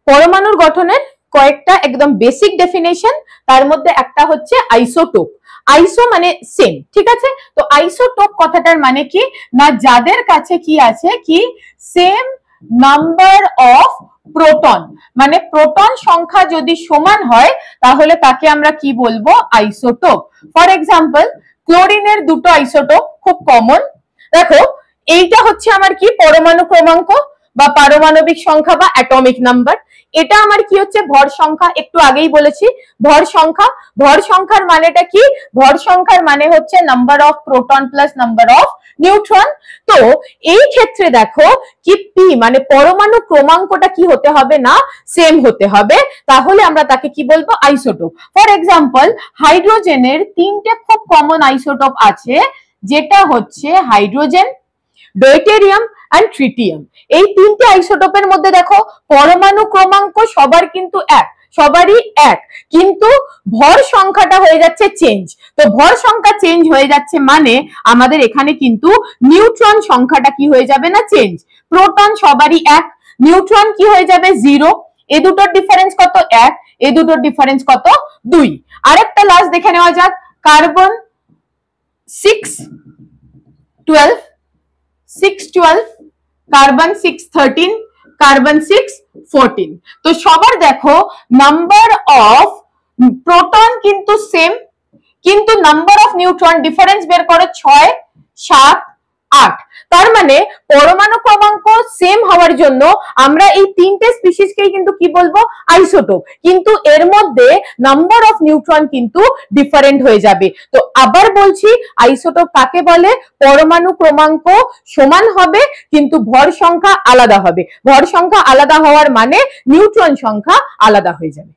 পরমাণুর গঠনের কয়েকটা একদম বেসিক ডেফিনেশন, তার মধ্যে একটা হচ্ছে আইসোটোপ। আইসো মানে সেম, ঠিক আছে? তো আইসোটোপ কথাটার মানে কি না, যাদের কাছে কি আছে, কি সেম নাম্বার অফ প্রোটন, মানে প্রোটন সংখ্যা যদি সমান হয় তাহলে তাকে আমরা কি বলবো, আইসোটোপ। ফর এক্সাম্পল ক্লোরিনের দুটো আইসোটোপ খুব কমন। দেখো এইটা হচ্ছে আমার কি পরমাণু ক্রমাঙ্ক বা পারমাণবিক সংখ্যা বা অ্যাটমিক নাম্বার। এটা আমার কি হচ্ছে ভর সংখ্যা, একটু আগেই বলেছি ভর সংখ্যা। ভর সংখ্যার মানেটা কি, ভর সংখ্যার মানে হচ্ছে number of proton plus number of neutron. তো এই ক্ষেত্রে দেখো কি পি মানে পরমাণু ক্রমাঙ্কটা কি হতে হবে না, সেম হতে হবে, তাহলে আমরা তাকে কি বলবো, আইসোটোপ। ফর এক্সাম্পল হাইড্রোজেনের তিনটে খুব কমন আইসোটোপ আছে, যেটা হচ্ছে হাইড্রোজেন, ডয়টেরিয়াম এন্ড ট্রিটিয়াম। এই তিনটে আইসোটোপের মধ্যে দেখো পরমাণু ক্রমাঙ্ক সবার কিন্তু এক, সবারই এক, কিন্তু ভর সংখ্যাটা হয়ে যাচ্ছে চেঞ্জ। তো ভর সংখ্যা চেঞ্জ হয়ে যাচ্ছে মানে আমাদের এখানে কিন্তু নিউট্রন সংখ্যাটা কি হয়ে যাবে না, চেঞ্জ। প্রোটন সবারই এক, নিউট্রন কি হয়ে যাবে, 0। এই দুটোর ডিফারেন্স কত, 1। এই দুটোর ডিফারেন্স কত, 2। আরেকটা লাস্ট দেখে নেওয়া যাক, কার্বন 6 12, 6 12, কার্বন 6 13, কার্বন 6 14। তো সবার দেখো নাম্বার অফ প্রোটন কিন্তু সেম, কিন্তু নাম্বার অফ নিউট্রন ডিফারেন্স বের করে 6 7 8। তার মানে পরমাণু ক্রমাঙ্ক সেম হওয়ার জন্য আমরা এই তিনটে স্পিসিসকেই কিন্তু কি বলবো, আইসোটোপ, কিন্তু এর মধ্যে নাম্বার অফ নিউট্রন কিন্তু ডিফারেন্ট হয়ে যাবে। তো আবার বলছি, আইসোটোপ কাকে বলে, পরমাণু ক্রমাঙ্ক সমান হবে কিন্তু ভর সংখ্যা আলাদা হবে। ভর সংখ্যা আলাদা হওয়ার মানে নিউট্রন সংখ্যা আলাদা হয়ে যাবে।